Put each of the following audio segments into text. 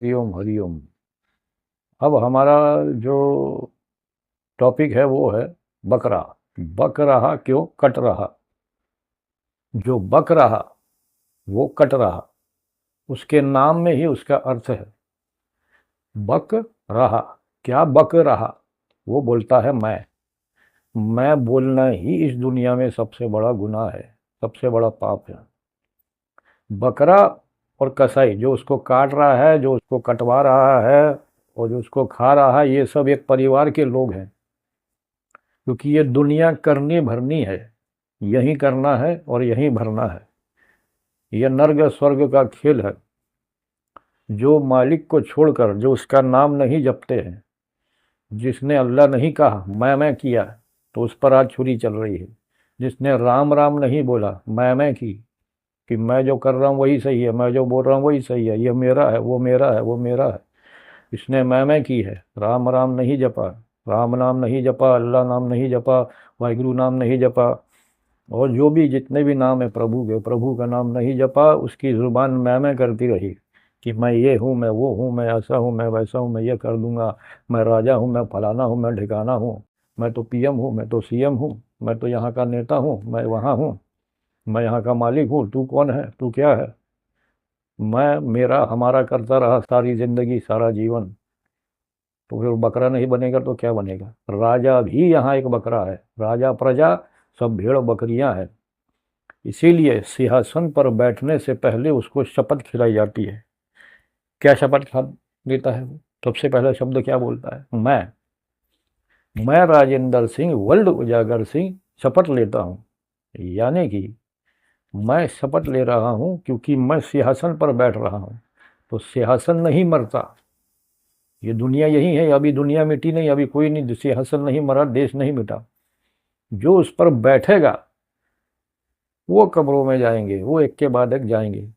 हरिओम हरिओम। अब हमारा जो टॉपिक है वो है बकरा। बक रहा क्यों कट रहा। जो बक रहा वो कट रहा, उसके नाम में ही उसका अर्थ है। बक रहा, क्या बक रहा? वो बोलता है मैं बोलना ही इस दुनिया में सबसे बड़ा गुनाह है, सबसे बड़ा पाप है। बकरा और कसाई, जो उसको काट रहा है, जो उसको कटवा रहा है और जो उसको खा रहा है, ये सब एक परिवार के लोग हैं। क्योंकि ये दुनिया करनी भरनी है, यही करना है और यही भरना है। यह नर्क स्वर्ग का खेल है। जो मालिक को छोड़कर, जो उसका नाम नहीं जपते हैं, जिसने अल्लाह नहीं कहा, मैं किया, तो उस पर आज छुरी चल रही है। जिसने राम राम नहीं बोला, मैं की, कि मैं जो कर रहा हूँ वही सही है, मैं जो बोल रहा हूँ वही सही है, ये मेरा है, वो मेरा है, वो मेरा है, इसने मैं की है। राम राम नहीं जपा, राम नाम नहीं जपा, अल्लाह नाम नहीं जपा, वाहिगुरु नाम नहीं जपा, और जो भी जितने भी नाम है प्रभु के, प्रभु का नाम नहीं जपा, उसकी ज़ुबान मैं करती रही कि मैं ये हूँ, मैं वो हूँ, मैं ऐसा हूँ, मैं वैसा हूँ, मैं ये कर दूंगा, मैं राजा हूँ, मैं फलाना हूँ, मैं ठिकाना हूँ, मैं तो पीएम हूँ, मैं तो सीएम हूँ, मैं तो यहाँ का नेता हूँ, मैं वहाँ हूँ, मैं यहाँ का मालिक हूँ, तू कौन है, तू क्या है। मैं मेरा हमारा करता रहा सारी ज़िंदगी, सारा जीवन। तो फिर बकरा नहीं बनेगा तो क्या बनेगा। राजा भी यहाँ एक बकरा है। राजा प्रजा सब भेड़ बकरियां हैं। इसीलिए सिंहासन पर बैठने से पहले उसको शपथ खिलाई जाती है। क्या शपथ खा लेता है वो? सबसे पहला शब्द क्या बोलता है? मैं राजेंद्र सिंह वर्ल्ड उजागर सिंह शपथ लेता हूँ। यानी कि मैं शपथ ले रहा हूँ क्योंकि मैं सिंहासन पर बैठ रहा हूँ। तो सिंहासन नहीं मरता, ये दुनिया यही है। अभी दुनिया मिटी नहीं, अभी कोई नहीं, सिंहासन नहीं मरा, देश नहीं मिटा। जो उस पर बैठेगा वो कब्रों में जाएंगे, वो एक के बाद एक जाएंगे।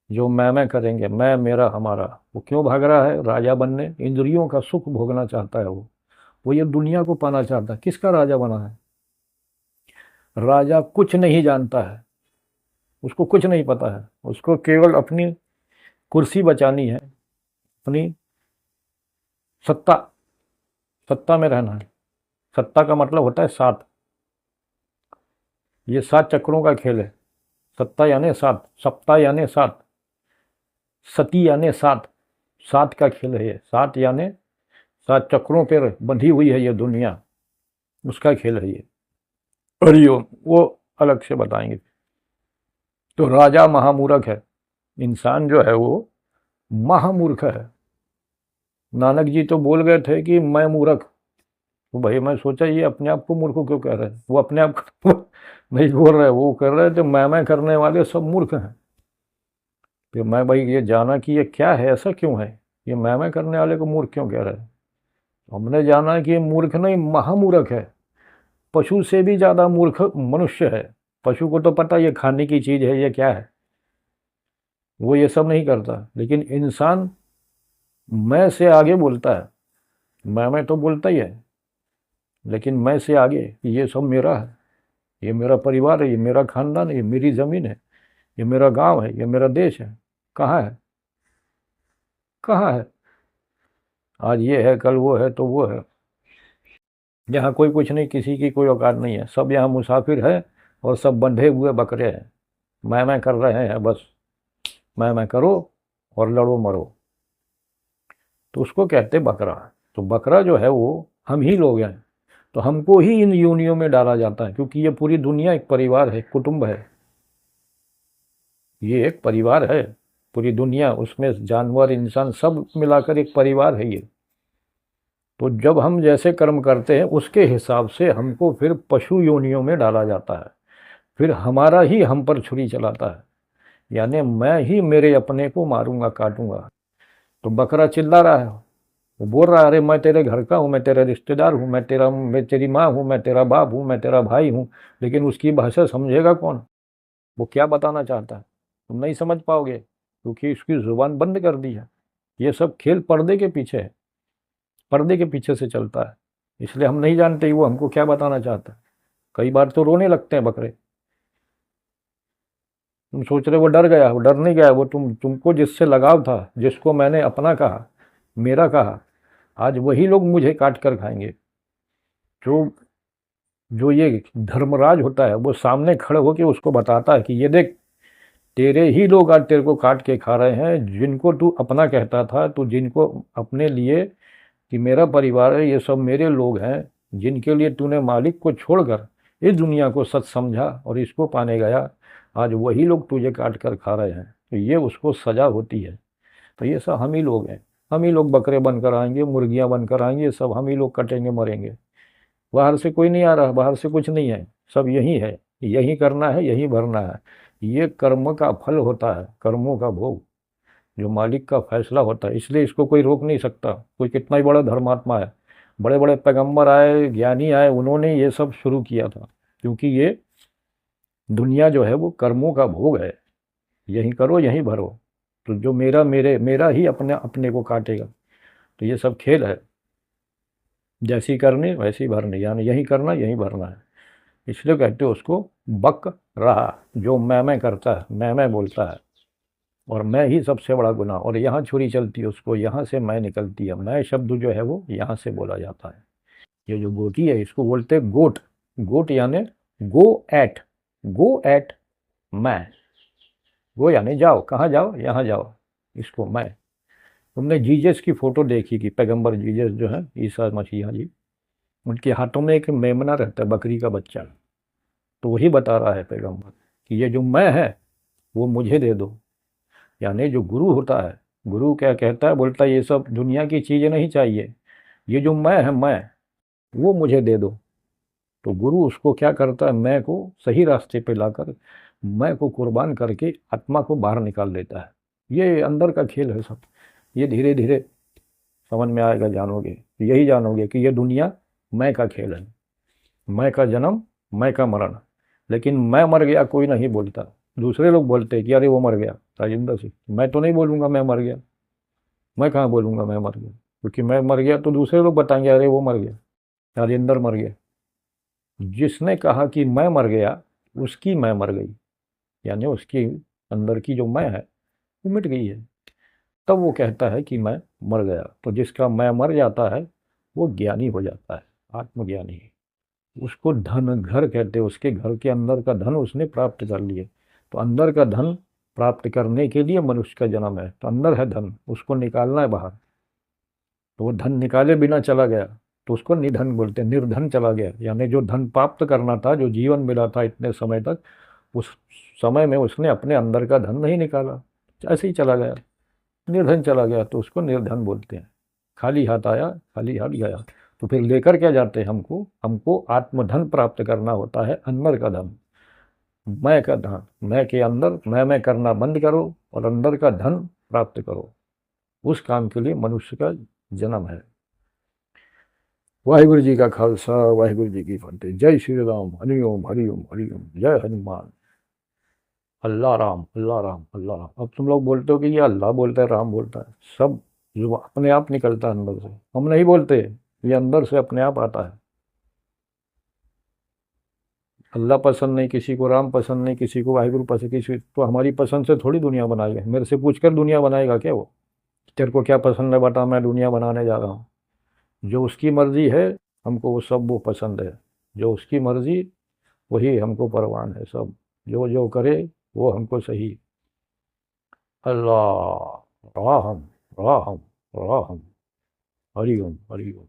जो मैं करेंगे, मैं मेरा हमारा। वो क्यों भाग रहा है? राजा बनने, इंद्रियों का सुख भोगना चाहता है वो ये दुनिया को पाना चाहता है। किसका राजा बना है? राजा कुछ नहीं जानता है, उसको कुछ नहीं पता है, उसको केवल अपनी कुर्सी बचानी है, अपनी सत्ता, सत्ता में रहना है। सत्ता का मतलब होता है सात। ये सात चक्रों का खेल है। सत्ता यानी सात, सप्ताह यानी सात, सती यानी सात। सात का खेल है ये। सात यानी सात चक्रों पर बंधी हुई है ये दुनिया, उसका खेल है ये। हरिओम, वो अलग से बताएंगे। तो राजा महामूर्ख है, इंसान जो है वो महामूर्ख है। नानक जी तो बोल गए थे कि मैं मूर्ख। तो भाई मैं सोचा ये अपने आप को मूर्ख क्यों कह रहे हैं? वो अपने आप को नहीं बोल रहे, वो कर रहे थे मैं करने वाले सब मूर्ख हैं। फिर मैं भाई ये जाना कि ये क्या है, ऐसा क्यों है, ये मैं करने वाले को मूर्ख क्यों कह रहे हैं। हमने जाना कि ये मूर्ख नहीं, महामूर्ख है। पशु से भी ज़्यादा मूर्ख मनुष्य है। पशु को तो पता ये खाने की चीज़ है, ये क्या है, वो ये सब नहीं करता। लेकिन इंसान मैं से आगे बोलता है। मैं तो बोलता ही है, लेकिन मैं से आगे ये सब मेरा है, ये मेरा परिवार है, ये मेरा खानदान है, ये मेरी ज़मीन है, ये मेरा गांव है, ये मेरा देश है। कहाँ है? कहाँ है? आज ये है, कल वो है, तो वो है। यहाँ कोई कुछ नहीं, किसी की कोई औकात नहीं है। सब यहाँ मुसाफिर है और सब बंधे हुए बकरे हैं। मैं कर रहे हैं बस। मैं करो और लड़ो मरो। तो उसको कहते बकरा। तो बकरा जो है वो हम ही लोग हैं। तो हमको ही इन यूनियों में डाला जाता है, क्योंकि ये पूरी दुनिया एक परिवार है, कुटुंब है। ये एक परिवार है, पूरी दुनिया, उसमें जानवर इंसान सब मिलाकर एक परिवार है ये। तो जब हम जैसे कर्म करते हैं उसके हिसाब से हमको फिर पशु योनियों में डाला जाता है। फिर हमारा ही हम पर छुरी चलाता है, यानी मैं ही मेरे अपने को मारूंगा, काटूंगा। तो बकरा चिल्ला रहा है, वो बोल रहा है अरे मैं तेरे घर का हूँ, मैं तेरा रिश्तेदार हूँ, मैं तेरी माँ हूँ, मैं तेरा बाप हूँ, मैं तेरा भाई हूँ। लेकिन उसकी भाषा समझेगा कौन? वो क्या बताना चाहता है तुम नहीं समझ पाओगे, क्योंकि उसकी जुबान बंद कर दी है। ये सब खेल पर्दे के पीछे है, पर्दे के पीछे से चलता है। इसलिए हम नहीं जानते वो हमको क्या बताना चाहता है। कई बार तो रोने लगते हैं बकरे। तुम सोच रहे वो डर गया, वो डर नहीं गया, वो तुमको जिससे लगाव था, जिसको मैंने अपना कहा, मेरा कहा, आज वही लोग मुझे काट कर खाएंगे। जो जो ये धर्मराज होता है वो सामने खड़े होकर उसको बताता है कि ये देख, तेरे ही लोग आज तेरे को काट के खा रहे हैं, जिनको तू अपना कहता था, तू जिनको अपने लिए कि मेरा परिवार है, ये सब मेरे लोग हैं, जिनके लिए तूने मालिक को छोड़कर इस दुनिया को सच समझा और इसको पाने गया, आज वही लोग तुझे काट कर खा रहे हैं, तो ये उसको सजा होती है। तो ये सब हम ही लोग हैं, हम ही लोग बकरे बनकर आएंगे, मुर्गियां बनकर आएंगे, सब हम ही लोग कटेंगे मरेंगे। बाहर से कोई नहीं आ रहा, बाहर से कुछ नहीं है, सब यही है, यही करना है, यही भरना है। ये कर्म का फल होता है, कर्मों का भोग, जो मालिक का फैसला होता है, इसलिए इसको कोई रोक नहीं सकता। कोई कितना ही बड़ा धर्मात्मा है, बड़े बड़े पैगंबर आए, ज्ञानी आए, उन्होंने ये सब शुरू किया था, क्योंकि ये दुनिया जो है वो कर्मों का भोग है, यही करो यही भरो। तो जो मेरा ही अपने अपने को काटेगा। तो ये सब खेल है, जैसी करनी वैसी भरनी, यानी यही करना यही भरना है। इसलिए कहते हो उसको बक रहा, जो मैं करता है, मैं बोलता है, और मैं ही सबसे बड़ा गुनाह, और यहाँ छुरी चलती है उसको, यहाँ से मैं निकलती है। मैं शब्द जो है वो यहाँ से बोला जाता है। ये जो गोटी है इसको बोलते हैं गोट। गोट यानी गो एट मैं, गो यानी जाओ, कहाँ जाओ, यहाँ जाओ, इसको मैं। तुमने जीजस की फोटो देखी कि पैगंबर जीजस जो है, ईसा मसीहा जी, उनके हाथों में एक मेमना रहता है, बकरी का बच्चा। तो वही बता रहा है पैगंबर कि ये जो मैं है वो मुझे दे दो। यानी जो गुरु होता है, गुरु क्या कहता है, बोलता है ये सब दुनिया की चीज़ें नहीं चाहिए, ये जो मैं है, मैं, वो मुझे दे दो। तो गुरु उसको क्या करता है, मैं को सही रास्ते पे लाकर, मैं को कुर्बान करके आत्मा को बाहर निकाल देता है। ये अंदर का खेल है सब। ये धीरे धीरे समझ में आएगा, जानोगे, यही जानोगे कि ये दुनिया मैं का खेल है। मैं का जन्म, मैं का मरण। लेकिन मैं मर गया कोई नहीं बोलता। दूसरे लोग बोलते हैं कि अरे वो मर गया, राजेंद्र सिंह। मैं तो नहीं बोलूँगा मैं मर गया, मैं कहाँ बोलूँगा मैं मर गया, क्योंकि मैं मर गया तो दूसरे लोग बताएंगे अरे वो मर गया, राजेंद्र मर गया। जिसने कहा कि मैं मर गया, उसकी मैं मर गई, यानी उसकी अंदर की जो मैं है वो मिट गई है। तब वो कहता है कि मैं मर गया। तो जिसका मैं मर जाता है वो ज्ञानी हो जाता है, आत्मज्ञानी। उसको धन घर कहते हैं, उसके घर के अंदर का धन उसने प्राप्त कर लिए। तो अंदर का धन प्राप्त करने के लिए मनुष्य का जन्म है। तो अंदर है धन, उसको निकालना है बाहर। तो वो धन निकाले बिना चला गया तो उसको निधन बोलते हैं, निर्धन चला गया। यानी जो धन प्राप्त करना था, जो जीवन मिला था इतने समय तक, उस समय में उसने अपने अंदर का धन नहीं निकाला, ऐसे ही चला गया, निर्धन चला गया। तो उसको निर्धन बोलते हैं। खाली हाथ आया, खाली हाथ गया। तो फिर लेकर क्या जाते हैं, हमको हमको आत्मधन प्राप्त करना होता है, अंदर का धन, मैं का धन। मैं के अंदर मैं करना बंद करो और अंदर का धन प्राप्त करो। उस काम के लिए मनुष्य का जन्म है। वाहिगुरु जी का खालसा, वाहिगुरु जी की फतेह। जय श्री राम। हरिओम हरिओम हरिओम। जय हनुमान। अल्लाह राम, अल्लाह राम, अल्लाह राम। अब तुम लोग बोलते हो कि ये अल्लाह बोलता है, राम बोलता है, सब जो अपने आप निकलता है अंदर से, हम नहीं बोलते, ये अंदर से अपने आप आता है। अल्लाह पसंद नहीं किसी को, राम पसंद नहीं किसी को, वाहिगुरु पसंद किसी, तो हमारी पसंद से थोड़ी दुनिया बनाएगा। मेरे से पूछकर दुनिया बनाएगा क्या वो? तेरे को क्या पसंद है बता, मैं दुनिया बनाने जा रहा हूँ। जो उसकी मर्जी है, हमको वो सब वो पसंद है। जो उसकी मर्जी वही हमको परवान है सब। जो जो करे वो हमको सही। अल्लाह, राम राम राम। हरि ओम हरि ओम।